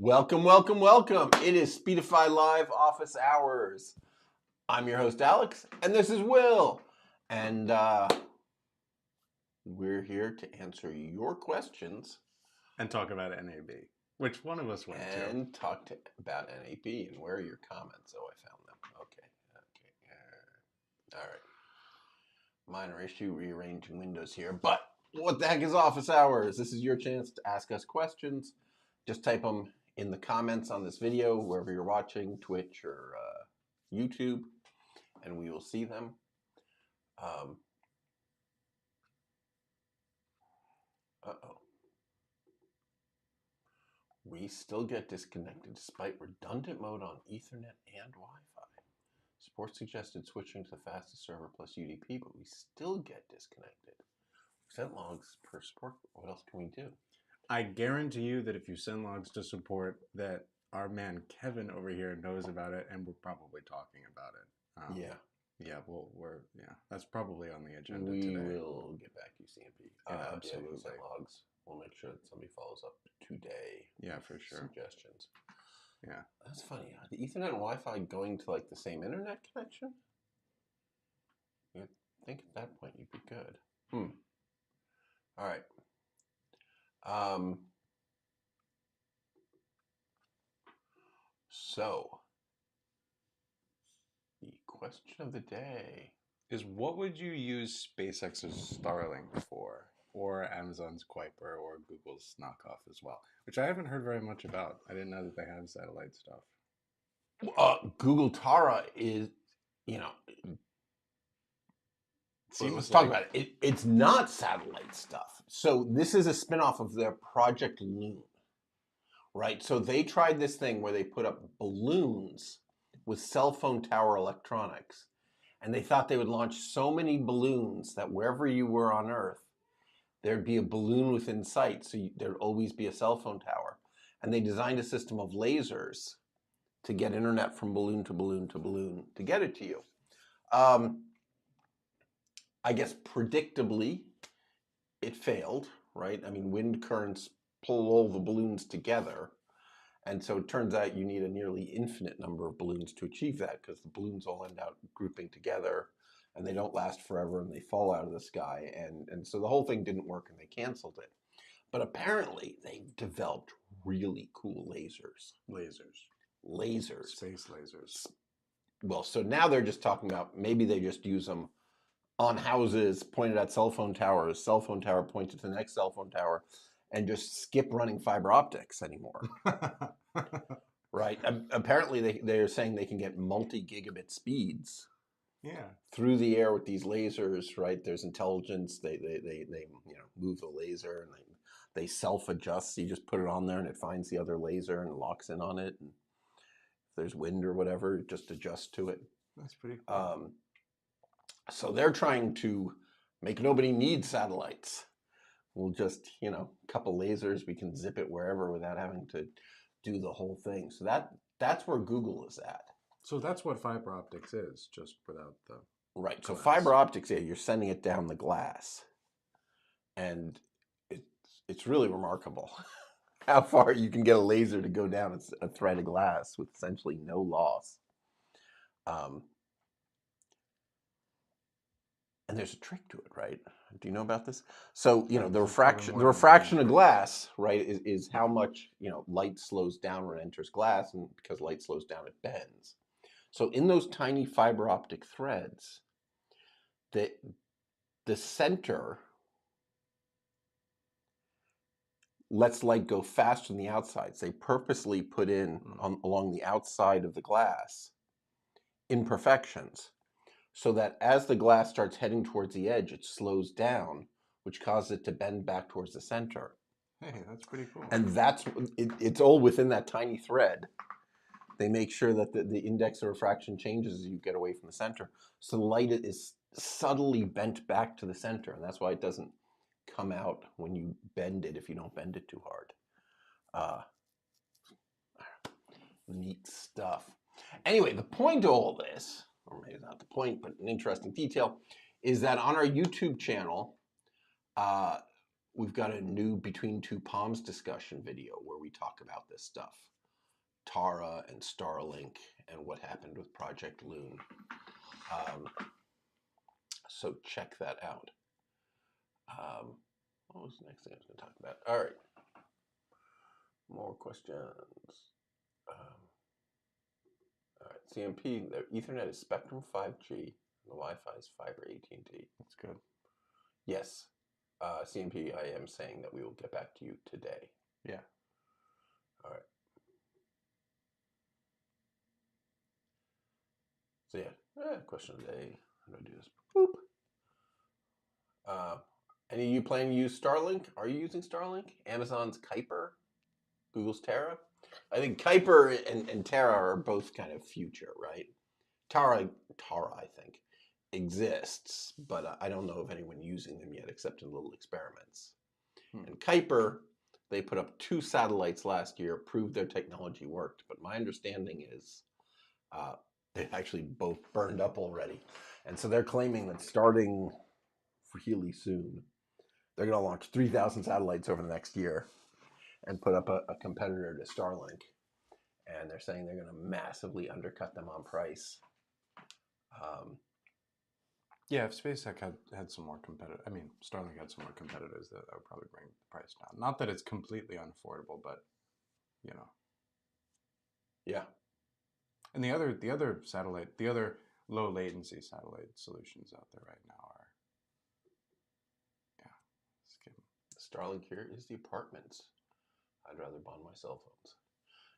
Welcome, welcome, welcome. It is Speedify Live Office Hours. I'm your host, Alex, and this is Will. And we're here to answer your questions. And talk about NAB. Which one of us went to? And talk about NAB. And where are your comments? Oh, I found them. Okay. All right. Minor issue, rearranging windows here. But what the heck is Office Hours? This is your chance to ask us questions. Just type them in the comments on this video, wherever you're watching, Twitch or YouTube, and we will see them. We still get disconnected despite redundant mode on Ethernet and Wi-Fi. Support suggested switching to the fastest server plus UDP, but we still get disconnected. Sent logs per support. What else can we do? I guarantee you that if you send logs to support, that our man Kevin over here knows about it, and we're probably talking about it. Yeah, that's probably on the agenda today. We will get back to you, CMP. Absolutely. Send logs. We'll make sure that somebody follows up today. Yeah, for sure. Suggestions. Yeah, that's funny. Are the Ethernet and Wi-Fi going to like the same internet connection? You'd think at that point you'd be good. All right. So the question of the day is, what would you use SpaceX's Starlink for, or Amazon's Kuiper, or Google's knockoff as well, which I haven't heard very much about. I didn't know that they have satellite stuff. Google Taara is, let's talk about it. It's not satellite stuff. So this is a spinoff of their Project Loon, right? So they tried this thing where they put up balloons with cell phone tower electronics, and they thought they would launch so many balloons that wherever you were on Earth, there'd be a balloon within sight, so there'd always be a cell phone tower. And they designed a system of lasers to get internet from balloon to balloon to balloon to get it to you. I guess predictably, it failed, right? I mean, wind currents pull all the balloons together. And so it turns out you need a nearly infinite number of balloons to achieve that, because the balloons all end up grouping together and they don't last forever and they fall out of the sky. And so the whole thing didn't work and they canceled it. But apparently they've developed really cool lasers. Lasers. Space lasers. Well, so now they're just talking about maybe they just use them on houses, pointed at cell phone towers, cell phone tower pointed to the next cell phone tower, and just skip running fiber optics anymore. Right? Apparently they're saying they can get multi-gigabit speeds. Yeah. Through the air with these lasers, right? There's intelligence. They move the laser and they self-adjust. So you just put it on there and it finds the other laser and locks in on it. And if there's wind or whatever, it just adjusts to it. That's pretty cool. So they're trying to make nobody need satellites. We'll just, a couple lasers, we can zip it wherever without having to do the whole thing. So that's where Google is at. So that's what fiber optics is, just without the right. glass. So fiber optics, you're sending it down the glass, and it's really remarkable how far you can get a laser to go down a thread of glass with essentially no loss. And there's a trick to it, right? Do you know about this? So, the refraction of glass, right, is how much, light slows down when it enters glass, and because light slows down, it bends. So in those tiny fiber optic threads, the center lets light go faster than the outsides. They purposely put in along the outside of the glass imperfections, so that as the glass starts heading towards the edge, it slows down, which causes it to bend back towards the center. Hey, that's pretty cool. And it's all within that tiny thread. They make sure that the index of refraction changes as you get away from the center. So the light is subtly bent back to the center, and that's why it doesn't come out when you bend it if you don't bend it too hard. Neat stuff. Anyway, the point of all this, or maybe not the point, but an interesting detail, is that on our YouTube channel, we've got a new Between Two Palms discussion video where we talk about this stuff. Taara and Starlink and what happened with Project Loon. So check that out. What was the next thing I was going to talk about? All right. More questions. All right. CMP, their Ethernet is Spectrum 5G. The Wi-Fi is fiber AT&T. That's good. Yes. CMP, I am saying that we will get back to you today. Yeah. All right. So yeah, question of the day. How do I do this? Boop. Any of you planning to use Starlink? Are you using Starlink? Amazon's Kuiper? Google's Taara? I think Kuiper and Taara are both kind of future, right? Taara, I think, exists, but I don't know of anyone using them yet except in little experiments. And Kuiper, they put up 2 satellites last year, proved their technology worked, but my understanding is they actually both burned up already. And so they're claiming that starting really soon, they're going to launch 3,000 satellites over the next year and put up a competitor to Starlink. And they're saying they're going to massively undercut them on price. Yeah, if SpaceX had some more competitive, I mean, Starlink had some more competitors, that would probably bring the price down. Not that it's completely unaffordable, but, you know. Yeah. And the other low latency satellite solutions out there right now are, Starlink here is the apartments. I'd rather bond my cell phones.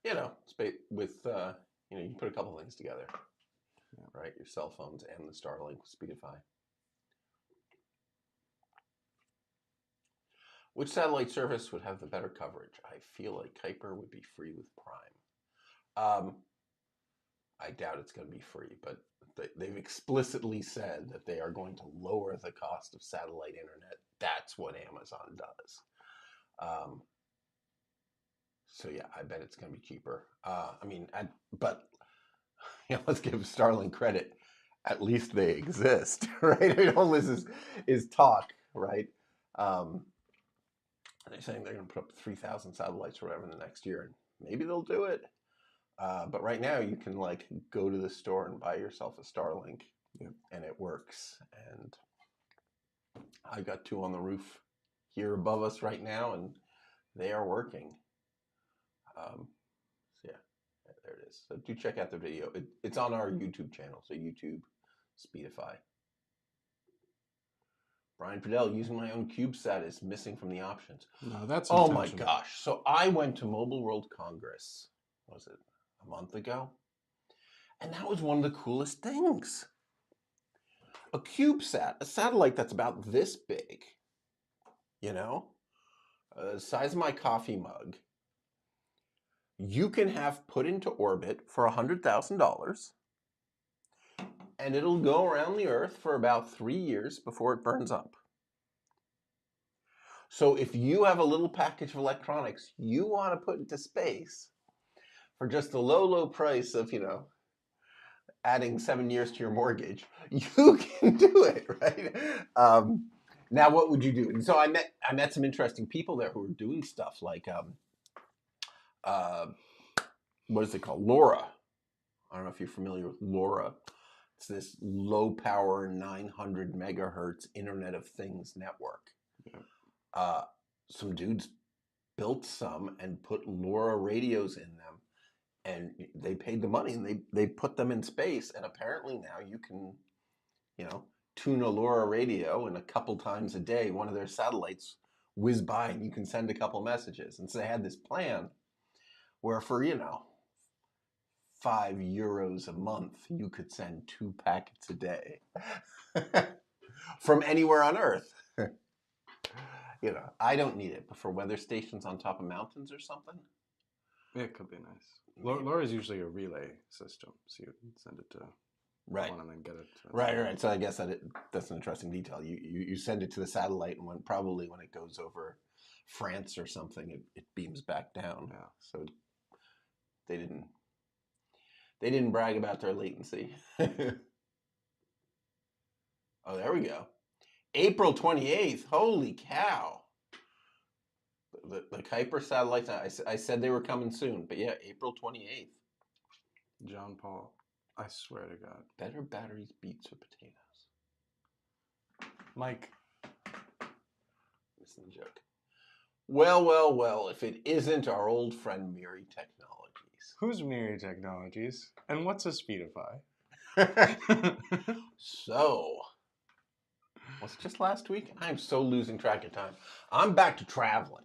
You know, with, you can put a couple things together, right? Your cell phones and the Starlink with Speedify. Which satellite service would have the better coverage? I feel like Kuiper would be free with Prime. I doubt it's going to be free, but they've explicitly said that they are going to lower the cost of satellite internet. That's what Amazon does. So yeah, I bet it's going to be cheaper. But let's give Starlink credit. At least they exist, right? I mean, all this is talk, right? They're saying they're going to put up 3,000 satellites or whatever in the next year, and maybe they'll do it. But right now, you can go to the store and buy yourself a Starlink, and it works. And I've got 2 on the roof here above us right now, and they are working. So yeah, there it is. So do check out the video. It's on our YouTube channel. So YouTube, Speedify. Brian Fidel, using my own CubeSat is missing from the options. No, that's oh my gosh. So I went to Mobile World Congress. What was it? A month ago? And that was one of the coolest things. A CubeSat, a satellite that's about this big, the size of my coffee mug, you can have put into orbit for $100,000, and it'll go around the Earth for about 3 years before it burns up. So if you have a little package of electronics you want to put into space for just the low price of, adding 7 years to your mortgage, you can do it, right? Now, what would you do? And so I met some interesting people there who were doing stuff like, what is it called? LoRa. I don't know if you're familiar with LoRa. It's this low power 900 megahertz Internet of Things network. Yeah. Some dudes built some and put LoRa radios in them, and they paid the money and they put them in space. And apparently now you can, tune a LoRa radio, and a couple times a day, one of their satellites whiz by and you can send a couple messages. And so they had this plan where for, €5 a month, you could send 2 packets a day from anywhere on Earth. I don't need it, but for weather stations on top of mountains or something. It could be nice. LoRa is usually a relay system, so you send it to one and then get it. Right. So I guess that's an interesting detail. You send it to the satellite, and when it goes over France or something, it beams back down. Yeah. So they didn't brag about their latency. Oh, there we go. April 28th. Holy cow. the Kuiper satellites, I said they were coming soon, but yeah, April 28th. John Paul, I swear to God. Better batteries beat sweet potatoes. Mike. This is a joke. Well, if it isn't our old friend Miri Technologies. Who's Miri Technologies? And what's a Speedify? So, was it just last week? I'm so losing track of time. I'm back to traveling.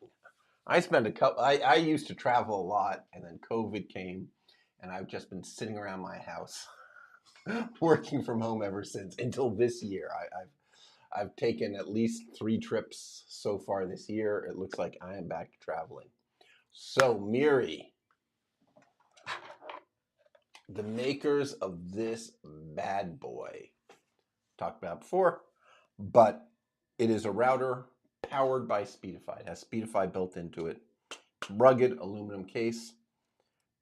I used to travel a lot, and then COVID came, and I've just been sitting around my house working from home ever since, until this year. I've taken at least 3 trips so far this year. It looks like I am back to traveling. So, Miri, the makers of this bad boy, talked about before, but it is a router powered by Speedify. It has Speedify built into it. Rugged aluminum case,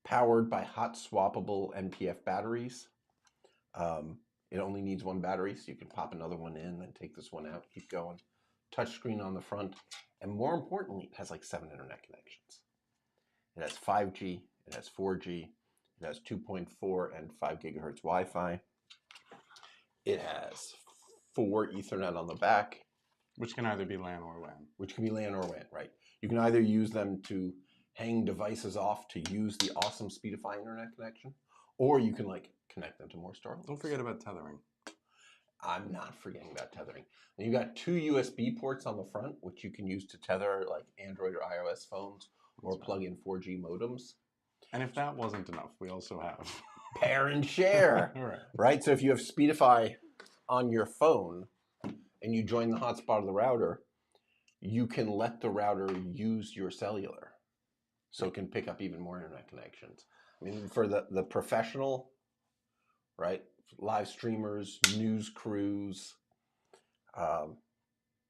powered by hot swappable MPF batteries. It only needs 1 battery, so you can pop another one in, then take this one out, keep going. Touchscreen on the front, and more importantly, it has like 7 internet connections. It has 5G, it has 4G, it has 2.4 and 5 gigahertz Wi-Fi. It has 4 Ethernet on the back. Which can either be LAN or WAN. Which can be LAN or WAN, right. You can either use them to hang devices off to use the awesome Speedify internet connection, or you can like connect them to more Starlink. Don't forget about tethering. I'm not forgetting about tethering. And you got 2 USB ports on the front, which you can use to tether like Android or iOS phones, or plug in 4G modems. And if that wasn't enough, we also have pair and share. Right? So if you have Speedify on your phone and you join the hotspot of the router, you can let the router use your cellular. So it can pick up even more internet connections. I mean, for the professional, right? Live streamers, news crews, all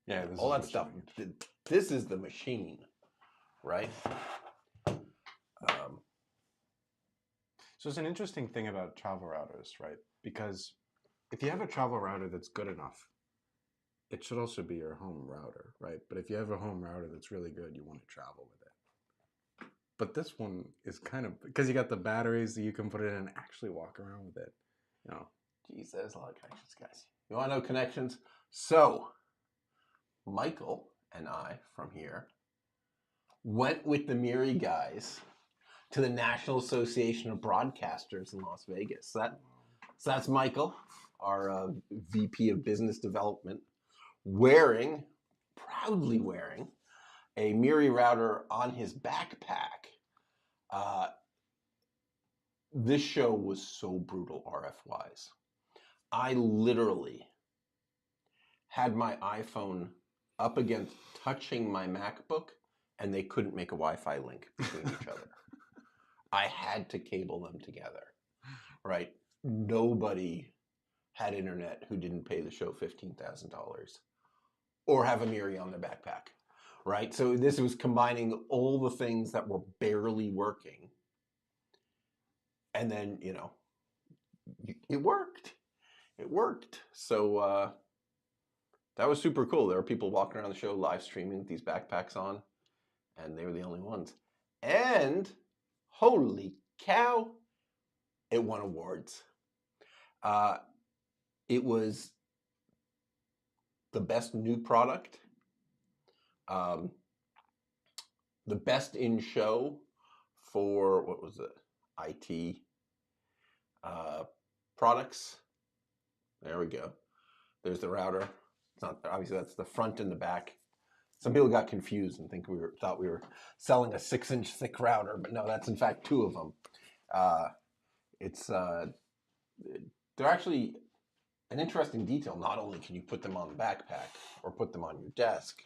that stuff. This is the machine, right? So it's an interesting thing about travel routers, right? Because if you have a travel router that's good enough, it should also be your home router, right? But if you have a home router that's really good, you want to travel with it. But this one is kind of, because you got the batteries that you can put it in and actually walk around with it. You know, geez, there's a lot of connections, guys. You want to know connections? So, Michael and I from here went with the Miri guys to the National Association of Broadcasters in Las Vegas. So that's Michael, our VP of Business Development, proudly wearing, a Miri router on his backpack. This show was so brutal RF-wise. I literally had my iPhone up against touching my MacBook, and they couldn't make a Wi-Fi link between each other. I had to cable them together, right? Nobody had internet who didn't pay the show $15,000 or have a Miri on their backpack, right? So this was combining all the things that were barely working. And then, you know, it worked. It worked. So that was super cool. There were people walking around the show live streaming with these backpacks on, and they were the only ones. And holy cow, it won awards. It was the best new product, the best in show for, what was it, IT products. There we go. There's the router. It's not, obviously that's the front and the back. Some people got confused and thought we were selling a 6-inch thick router, but no, that's in fact 2 of them. They're actually an interesting detail. Not only can you put them on the backpack or put them on your desk,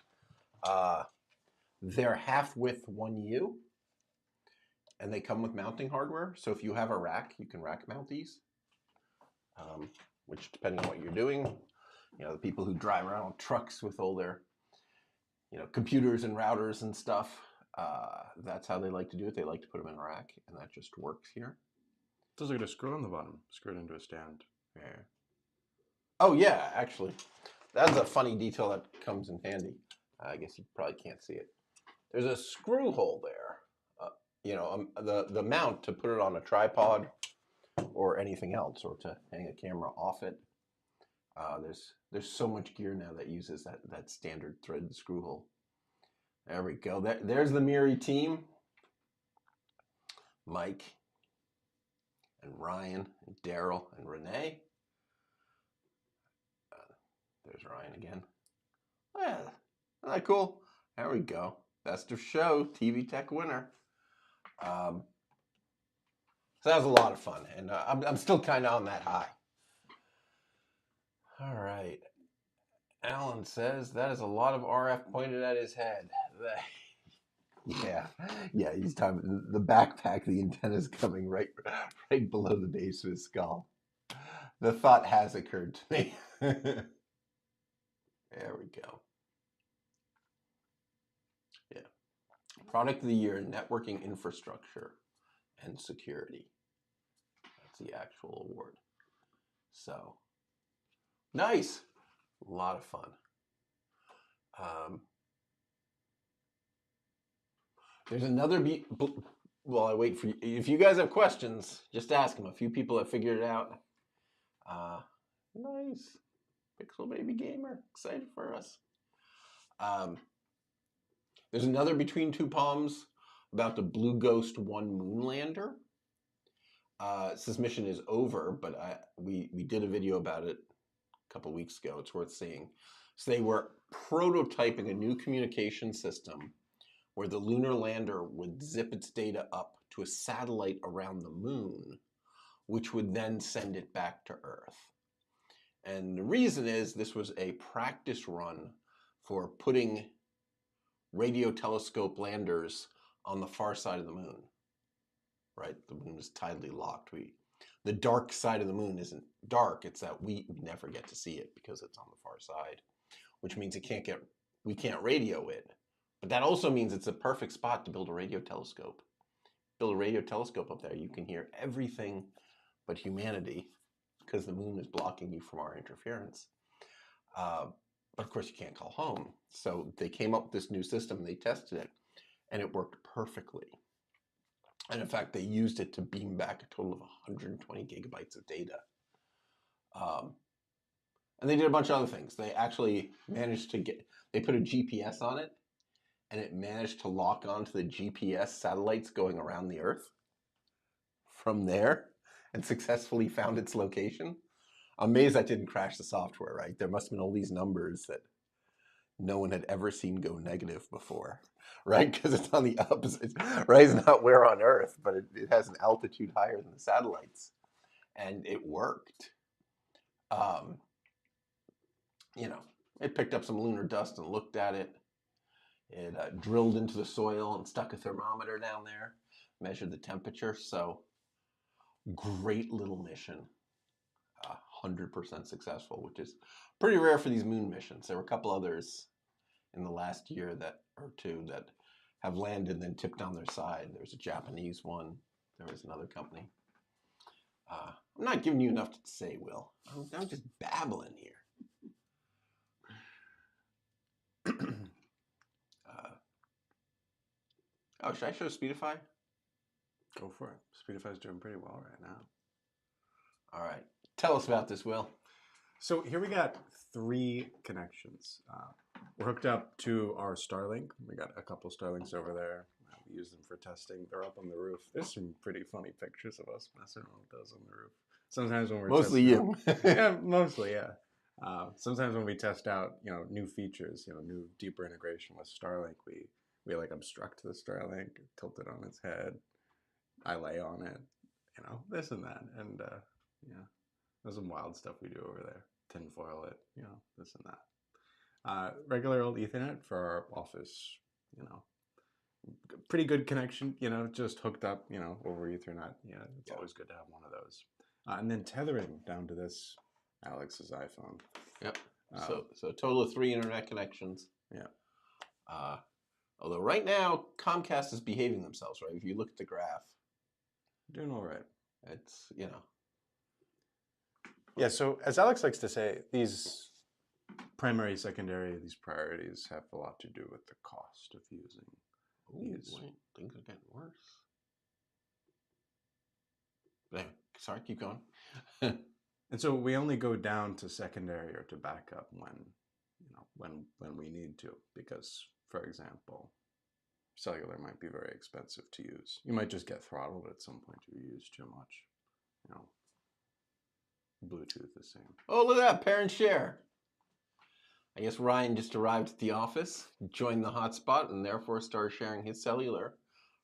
they're half width 1U, and they come with mounting hardware. So if you have a rack, you can rack mount these, which depending on what you're doing, you know, the people who drive around on trucks with all their, you know, computers and routers and stuff, that's how they like to do it. They like to put them in a rack, and that just works here. Does it get a screw on the bottom? Screw it into a stand. Yeah. Oh yeah, actually, that's a funny detail that comes in handy. I guess you probably can't see it. there's a screw hole there. You know, the mount to put it on a tripod or anything else, or to hang a camera off it. There's so much gear now that uses that standard thread screw hole. There we go. There's the Miri team. Mike and Ryan and Daryl and Renee. There's Ryan again. Yeah, isn't that cool? There we go. Best of show, TV Tech winner. So that was a lot of fun, and I'm still kind of on that high. All right. Alan says that is a lot of RF pointed at his head. Yeah. He's talking the backpack. The antenna is coming right below the base of his skull. The thought has occurred to me. There we go. Yeah. Product of the year: networking infrastructure and security. That's the actual award. So nice. A lot of fun. There's another well, I wait for you. If you guys have questions, just ask them. A few people have figured it out. Nice. Pixel Baby Gamer. Excited for us. There's another Between Two Palms about the Blue Ghost 1 moon lander. This mission is over, but we did a video about it a couple weeks ago. It's worth seeing. So they were prototyping a new communication system where the lunar lander would zip its data up to a satellite around the moon, which would then send it back to Earth. And the reason is this was a practice run for putting radio telescope landers on the far side of the moon, right? The moon is tidally locked. The dark side of the moon isn't dark. It's that we never get to see it because it's on the far side, which means we can't radio it. But that also means it's a perfect spot to build a radio telescope. Build a radio telescope up there. You can hear everything but humanity because the moon is blocking you from our interference. But of course, you can't call home. So they came up with this new system and they tested it, and it worked perfectly. And in fact, they used it to beam back a total of 120 gigabytes of data. And they did a bunch of other things. They actually managed to they put a GPS on it, and it managed to lock onto the GPS satellites going around the Earth from there and successfully found its location. I'm amazed that didn't crash the software, right? There must have been all these numbers that no one had ever seen go negative before, right? Because it's on the opposite, right? It's not where on Earth, but it has an altitude higher than the satellites. And it worked. You know, it picked up some lunar dust and looked at it. It drilled into the soil and stuck a thermometer down there, measured the temperature. So great little mission, 100% successful, which is pretty rare for these moon missions. There were a couple others in the last year or two that have landed and then tipped on their side. There's a Japanese one. There was another company. I'm not giving you enough to say, Will. I'm just babbling here. Oh, should I show Speedify? Go for it. Speedify's doing pretty well right now. All right. Tell us about this, Will. So here we got 3 connections. We're hooked up to our Starlink. We got a couple Starlinks over there. We use them for testing. They're up on the roof. There's some pretty funny pictures of us messing around with those on the roof. Sometimes when we're mostly you. Yeah, mostly, yeah. Sometimes when we test out, new features, new deeper integration with Starlink, we like obstruct the Starlink, tilt it on its head. I lay on it, this and that, and there's some wild stuff we do over there. Tinfoil it, this and that. Regular old Ethernet for our office, pretty good connection, just hooked up, over Ethernet. Yeah, it's always good to have one of those. And then tethering down to this Alex's iPhone. Yep. So a total of 3 internet connections. Yeah. Although right now Comcast is behaving themselves, right? If you look at the graph, doing all right. It's Yeah. So as Alex likes to say, these primary, secondary, these priorities have a lot to do with the cost of using Ooh, wait, things are getting worse. Anyway, sorry, keep going. And so we only go down to secondary or to backup when we need to, because, for example, cellular might be very expensive to use. You might just get throttled at some point if you use too much. Bluetooth the same. Oh, look at that, parent share. I guess Ryan just arrived at the office, joined the hotspot, and therefore started sharing his cellular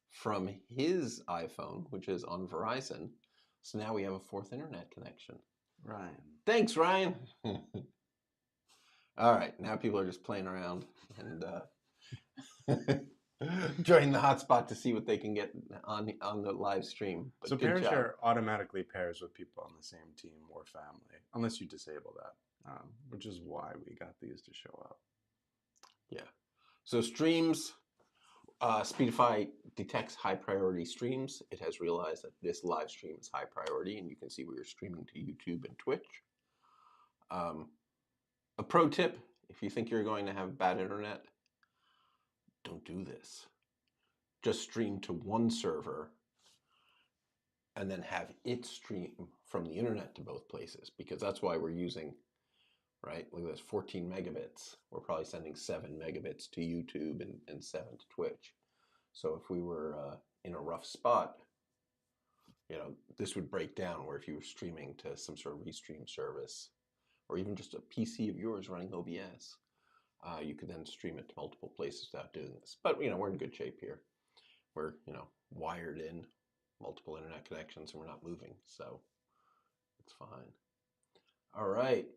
from his iPhone, which is on Verizon. So now we have a fourth internet connection. Ryan. Thanks, Ryan. All right, now people are just playing around and joining the hotspot to see what they can get on the live stream. But so parent share automatically pairs with people on the same team or family, unless you disable that, which is why we got these to show up. Yeah. So streams, Speedify detects high priority streams. It has realized that this live stream is high priority, and you can see we are streaming to YouTube and Twitch. A pro tip, if you think you're going to have bad internet, don't do this. Just stream to one server and then have it stream from the internet to both places, because that's why we're using, right? Look at this, 14 megabits. We're probably sending 7 megabits to YouTube and 7 to Twitch. So if we were in a rough spot, this would break down, where if you were streaming to some sort of restream service, or even just a PC of yours running OBS, you could then stream it to multiple places without doing this. But, we're in good shape here. We're, wired in multiple internet connections, and we're not moving, so it's fine. All right.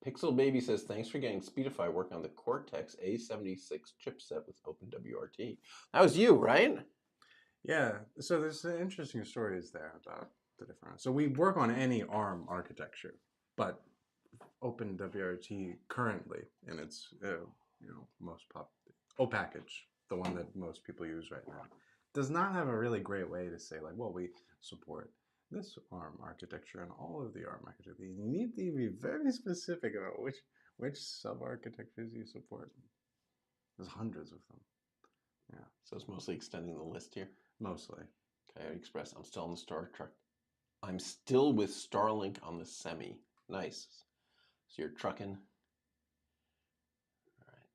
Pixel Baby says, thanks for getting Speedify working on the Cortex A76 chipset with OpenWRT. That was you, right? Yeah. So there's interesting stories there about the different. So we work on any ARM architecture, but OpenWRT currently in its most O package, the one that most people use right now, does not have a really great way to say, like, well, we support this ARM architecture and all of the ARM architecture. You need to be very specific about which sub-architectures you support. There's hundreds of them. Yeah. So it's mostly extending the list here? Mostly. Coyote Express, I'm still on the Star Trek. I'm still with Starlink on the Semi. Nice. So you're trucking. All right.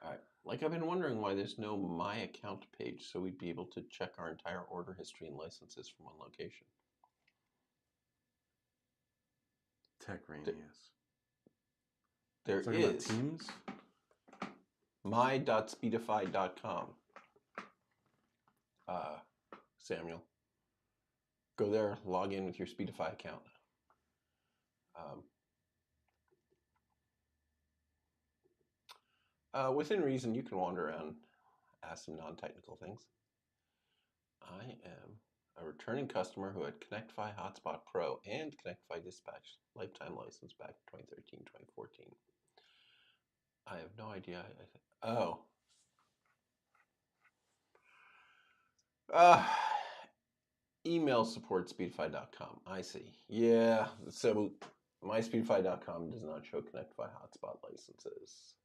All right. Like, I've been wondering why there's no My Account page, so we'd be able to check our entire order history and licenses from one location. Techranius. There is. Teams? my.speedify.com. Samuel. Go there, log in with your Speedify account. Within reason, you can wander around, ask some non-technical things. I am a returning customer who had ConnectFi Hotspot Pro and ConnectFi Dispatch lifetime license back in 2013, 2014. I have no idea. Email support speedify.com. I see. Yeah, so myspeedify.com does not show ConnectFi Hotspot licenses.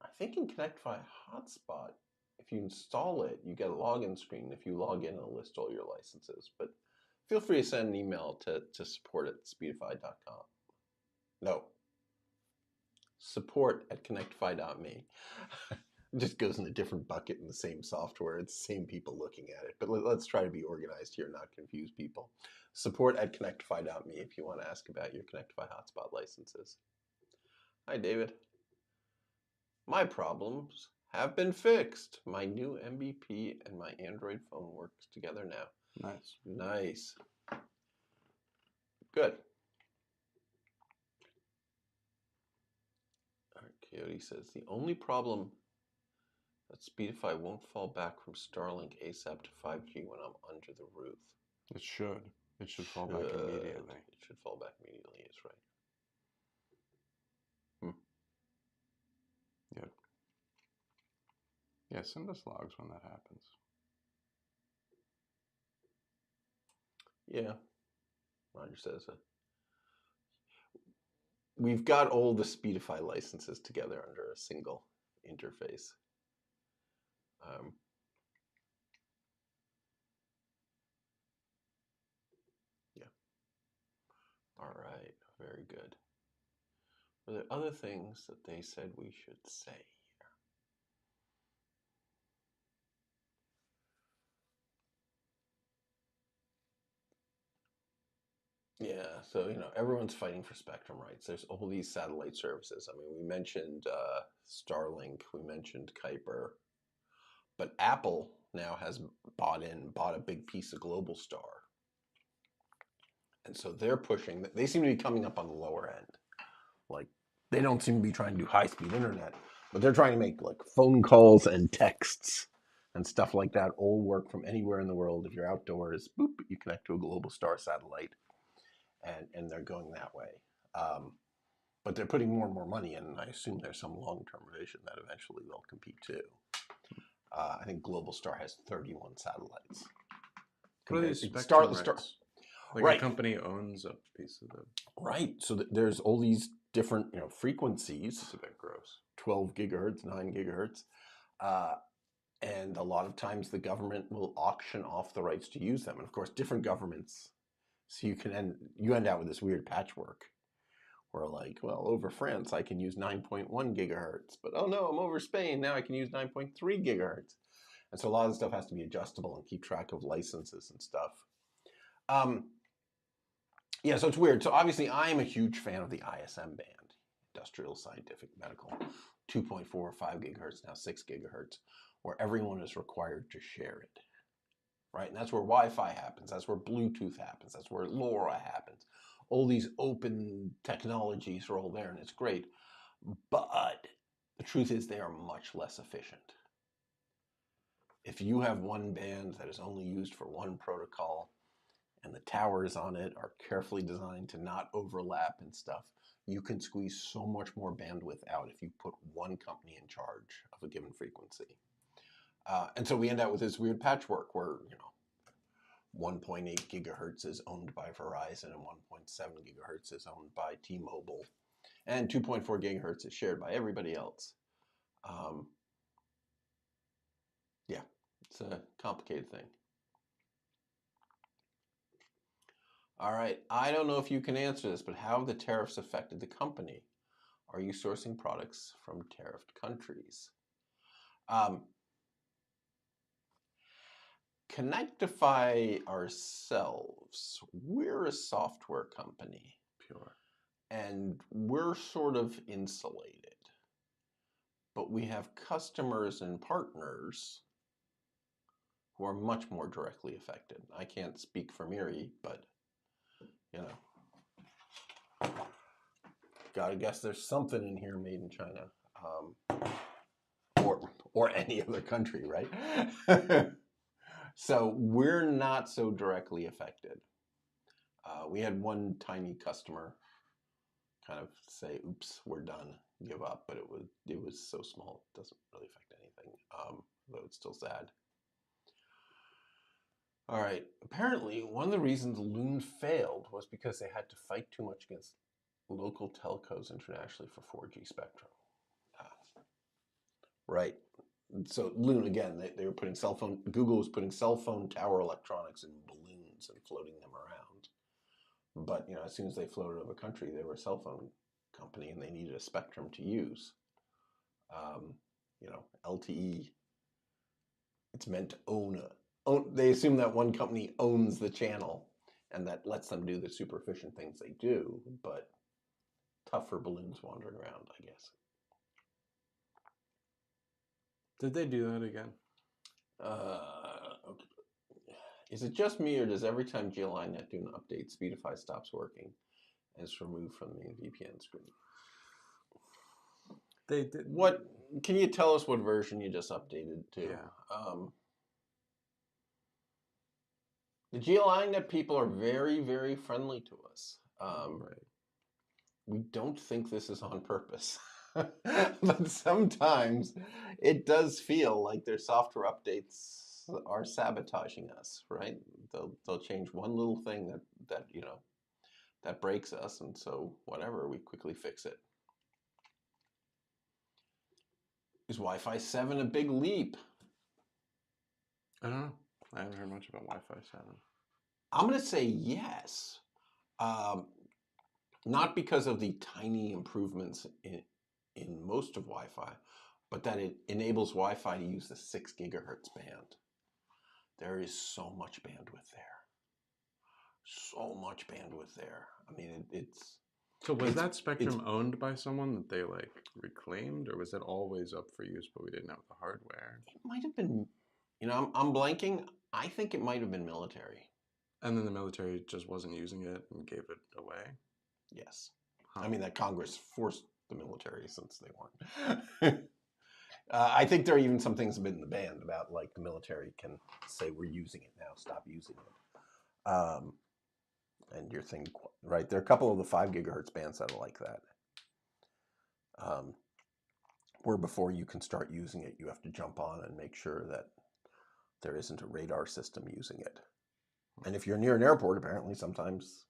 I think in ConnectFi Hotspot, if you install it, you get a login screen. If you log in, it'll list all your licenses. But feel free to send an email to support at speedify.com. No. Support at connectify.me. It just goes in a different bucket in the same software. It's the same people looking at it. But let's try to be organized here, not confuse people. Support at connectify.me if you want to ask about your ConnectFi Hotspot licenses. Hi, David. My problems have been fixed. My new MVP and my Android phone works together now. Nice. Nice. Good. All right, Coyote says, the only problem that Speedify won't fall back from Starlink ASAP to 5G when I'm under the roof. It should. It should fall back immediately. It should fall back immediately, is right. Yeah. Yeah, send us logs when that happens. Yeah. Roger says we've got all the Speedify licenses together under a single interface. Yeah. All right. Very good. Were there other things that they said we should say here? Yeah, so everyone's fighting for spectrum rights. There's all these satellite services. I mean, we mentioned Starlink, we mentioned Kuiper, but Apple now has bought a big piece of Globalstar, and so they're pushing. They seem to be coming up on the lower end. Like, they don't seem to be trying to do high-speed internet, but they're trying to make like phone calls and texts and stuff like that all work from anywhere in the world. If you're outdoors, boop, you connect to a Globalstar satellite, and they're going that way. But they're putting more and more money in, and I assume there's some long-term vision that eventually they'll compete too. I think Globalstar has 31 satellites. What are these spectrum rights? Like right. A company owns a piece of them. Right. So there's all these different frequencies. It's a bit gross. 12 gigahertz, 9 gigahertz. And a lot of times the government will auction off the rights to use them. And of course, different governments. So you end out with this weird patchwork where, like, well, over France, I can use 9.1 gigahertz. But oh no, I'm over Spain. Now I can use 9.3 gigahertz. And so a lot of the stuff has to be adjustable and keep track of licenses and stuff. Yeah, so it's weird. So obviously I'm a huge fan of the ISM band, industrial, scientific, medical, 2.4 or 5 gigahertz, now 6 gigahertz, where everyone is required to share it, right? And that's where Wi-Fi happens. That's where Bluetooth happens. That's where LoRa happens. All these open technologies are all there, and it's great. But the truth is they are much less efficient. If you have one band that is only used for one protocol, and the towers on it are carefully designed to not overlap and stuff, you can squeeze so much more bandwidth out if you put one company in charge of a given frequency. And so we end up with this weird patchwork where 1.8 gigahertz is owned by Verizon and 1.7 gigahertz is owned by T-Mobile, and 2.4 gigahertz is shared by everybody else. Yeah, it's a complicated thing. All right, I don't know if you can answer this, but how have the tariffs affected the company? Are you sourcing products from tariffed countries? Connectify ourselves, we're a software company. Pure. And we're sort of insulated. But we have customers and partners who are much more directly affected. I can't speak for Miri, but gotta guess there's something in here made in China, or any other country, right? So we're not so directly affected. We had one tiny customer kind of say, "Oops, we're done, give up," but it was so small, it doesn't really affect anything, though it's still sad. All right. Apparently, one of the reasons Loon failed was because they had to fight too much against local telcos internationally for 4G spectrum. Right. So Loon, again, they were putting Google was putting cell phone tower electronics in balloons and floating them around. But, as soon as they floated over country, they were a cell phone company and they needed a spectrum to use. LTE, it's meant to they assume that one company owns the channel and that lets them do the super efficient things they do, but tough for balloons wandering around, I guess. Did they do that again? Okay. Is it just me, or does every time GLiNET do an update, Speedify stops working and is removed from the VPN screen? They did. What? Can you tell us what version you just updated to? Yeah. The GLiNET people are very, very friendly to us. Right. We don't think this is on purpose. But sometimes it does feel like their software updates are sabotaging us, right? They'll change one little thing that that breaks us, and so whatever, we quickly fix it. Is Wi-Fi 7 a big leap? I don't know. I haven't heard much about Wi-Fi 7. I'm going to say yes. Not because of the tiny improvements in most of Wi-Fi, but that it enables Wi-Fi to use the 6 gigahertz band. There is so much bandwidth there. So much bandwidth there. I mean, it's... So was that spectrum owned by someone that they like reclaimed, or was it always up for use, but we didn't have the hardware? It might have been, you know, I'm blanking. I think it might have been military. And then the military just wasn't using it and gave it away? Yes. Huh. I mean, that Congress forced the military since they weren't. I think there are even some things in the band about like the military can say we're using it now, stop using it. And your thing, right? There are a couple of the 5 gigahertz bands that are like that. Where before you can start using it, you have to jump on and make sure that there isn't a radar system using it. And if you're near an airport, apparently sometimes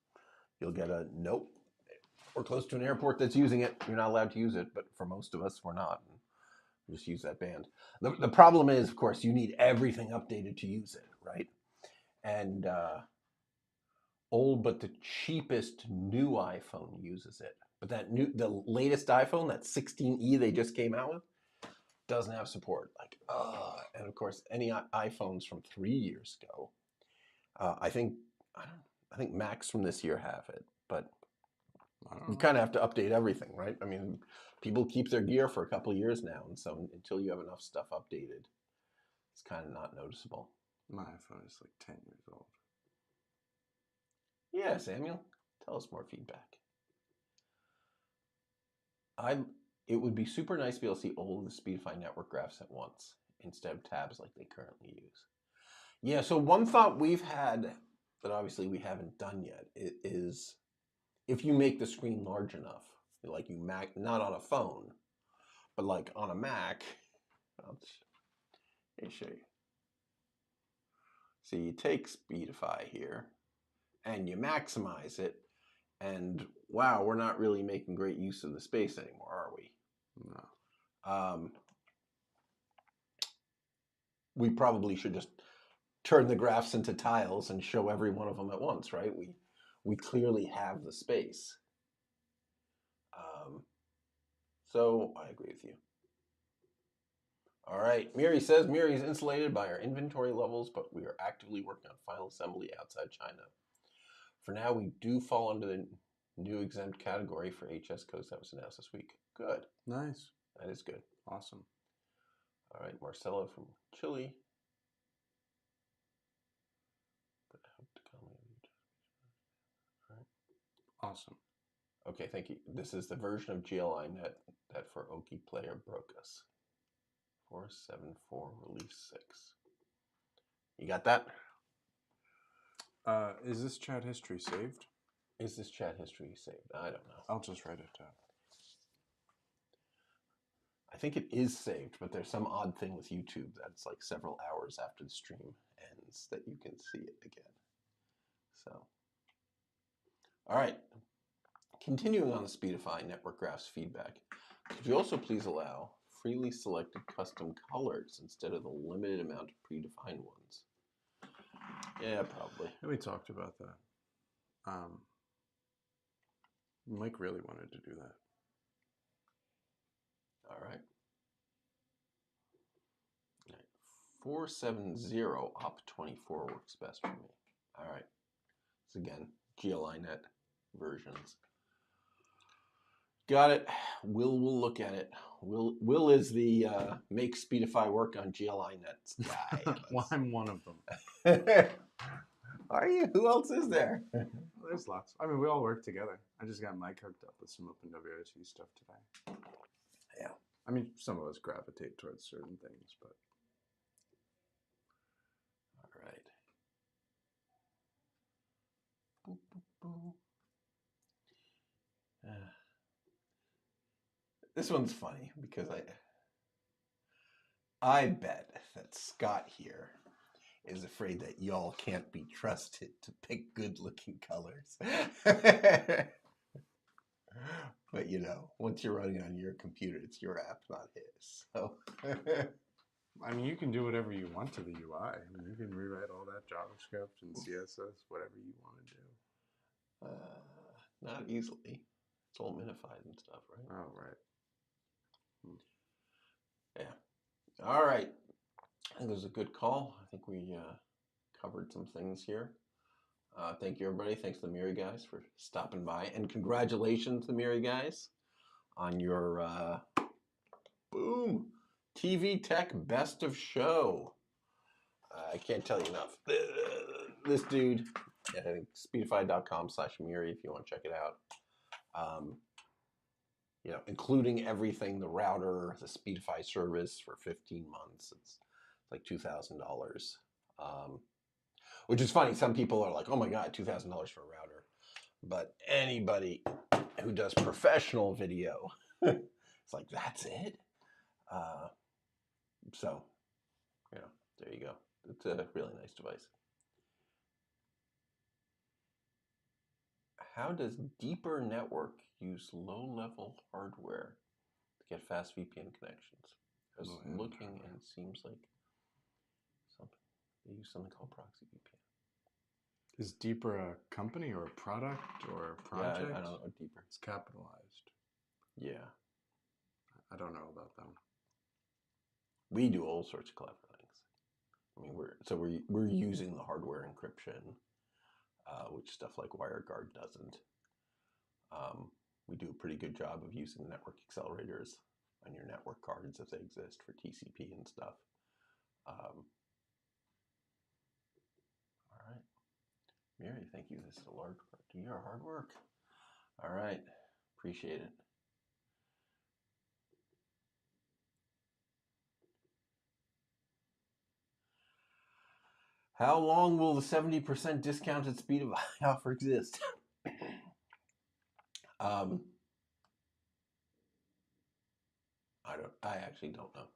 you'll get a nope. We're close to an airport that's using it. You're not allowed to use it, but for most of us, we're not. We just use that band. The problem is, of course, you need everything updated to use it, right? And old but the cheapest new iPhone uses it. But the latest iPhone, that 16E they just came out with, doesn't have support. Like, and of course, any iPhones from 3 years ago, I think Macs from this year have it, but you kind of have to update everything, right? I mean, people keep their gear for a couple of years now, and so until you have enough stuff updated, it's kind of not noticeable. My iPhone is like 10 years old. Yeah, Samuel, tell us more feedback. It would be super nice to be able to see all of the Speedify network graphs at once instead of tabs like they currently use. Yeah, so one thought we've had that obviously we haven't done yet is if you make the screen large enough, like you Mac, not on a phone, but like on a Mac, let me show you. So you take Speedify here and you maximize it, and wow, we're not really making great use of the space anymore, are we? No. We probably should just turn the graphs into tiles and show every one of them at once, right? We clearly have the space. So I agree with you. All right, Miri says Miri is insulated by our inventory levels, but we are actively working on final assembly outside China. For now, we do fall under the new exempt category for HS codes that was announced this week. Good. Nice. That is good. Awesome. All right, Marcelo from Chile. All right. Awesome. Okay, thank you. This is the version of GLiNET that for Oki player broke us. 4.7.4 release 6. You got that? Is this chat history saved? Is this chat history saved? I don't know. I'll just write it down. I think it is saved, but there's some odd thing with YouTube that's like several hours after the stream ends that you can see it again. So, all right. Continuing on the Speedify network graphs feedback, could you also please allow freely selected custom colors instead of the limited amount of predefined ones? Yeah, probably. We talked about that. Mike really wanted to do that. All right. 470 op24 works best for me. All right. So again, GLiNET versions. Got it. Will look at it. Will is the make Speedify work on GLiNET guy. Well, I'm one of them. Are you? Who else is there? There's lots. I mean, we all work together. I just got Mike hooked up with some OpenWRT stuff today. Yeah. I mean, some of us gravitate towards certain things, but. All right. Boop, boop, boop. This one's funny because I bet that Scott here is afraid that y'all can't be trusted to pick good-looking colors. But you know, once you're running on your computer, it's your app, not his. So, I mean, you can do whatever you want to the UI. I mean, you can rewrite all that JavaScript and CSS, whatever you want to do. Not easily. It's all minified and stuff, right? Oh, right. Yeah. All right. I think it was a good call. I think we covered some things here. Thank you, everybody. Thanks to the Miri guys for stopping by. And congratulations to the Miri guys on your boom TV Tech Best of Show. I can't tell you enough. This dude, I think speedify.com/Miri if you want to check it out. You know, including everything, the router, the Speedify service for 15 months. It's like $2,000. Which is funny. Some people are like, oh my God, $2,000 for a router. But anybody who does professional video, it's like, that's it? So, you know, there you go. It's a really nice device. How does Deeper Network use low-level hardware to get fast VPN connections? I was looking and it seems like they use something called proxy VPN. Is Deeper a company or a product or a project? Yeah, I don't know. Deeper. It's capitalized. Yeah. I don't know about them. We do all sorts of clever things. I mean, we're using the hardware encryption, which stuff like WireGuard doesn't. We do a pretty good job of using network accelerators on your network cards if they exist for TCP and stuff. All right. Miri, thank you. This is a large part. Do your hard work. All right. Appreciate it. How long will the 70% discounted Speedify offer exist? I actually don't know.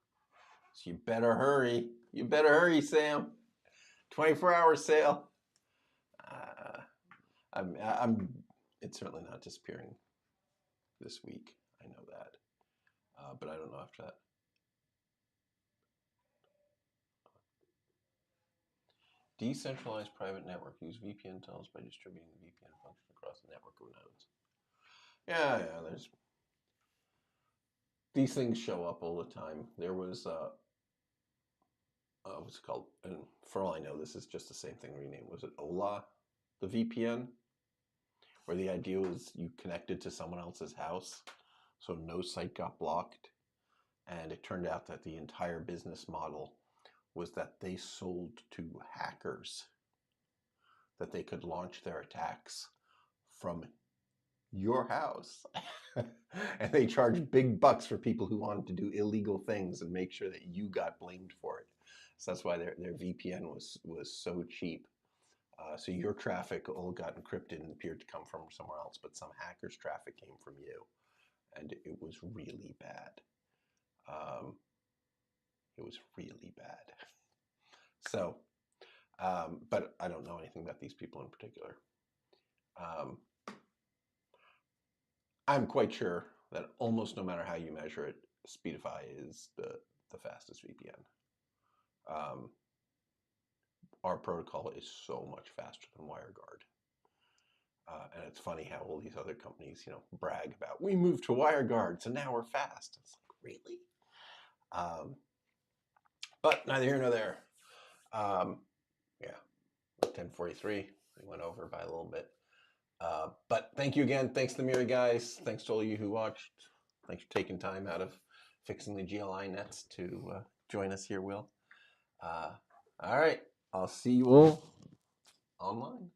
So you better hurry. You better hurry, Sam. 24-hour sale. It's certainly not disappearing this week. I know that. But I don't know after that. Decentralized private network. Use VPN tunnels by distributing the VPN function across the network of nodes. Yeah, there's... These things show up all the time. There was, what's it called? And for all I know, this is just the same thing renamed. Was it Ola, the VPN? Where the idea was you connected to someone else's house, so no site got blocked. And it turned out that the entire business model was that they sold to hackers, that they could launch their attacks from your house. And they charged big bucks for people who wanted to do illegal things and make sure that you got blamed for it. So that's why their VPN was so cheap. So your traffic all got encrypted and appeared to come from somewhere else, but some hacker's traffic came from you. And it was really bad. It was really bad. So, but I don't know anything about these people in particular. I'm quite sure that almost no matter how you measure it, Speedify is the fastest VPN. Our protocol is so much faster than WireGuard. And it's funny how all these other companies, you know, brag about, we moved to WireGuard, so now we're fast. It's like, really? But neither here nor there. Yeah, 10:43, we went over by a little bit. But thank you again. Thanks to the Miri guys. Thanks to all of you who watched. Thanks for taking time out of fixing the GLiNETs to join us here, Will. All right, I'll see you all online.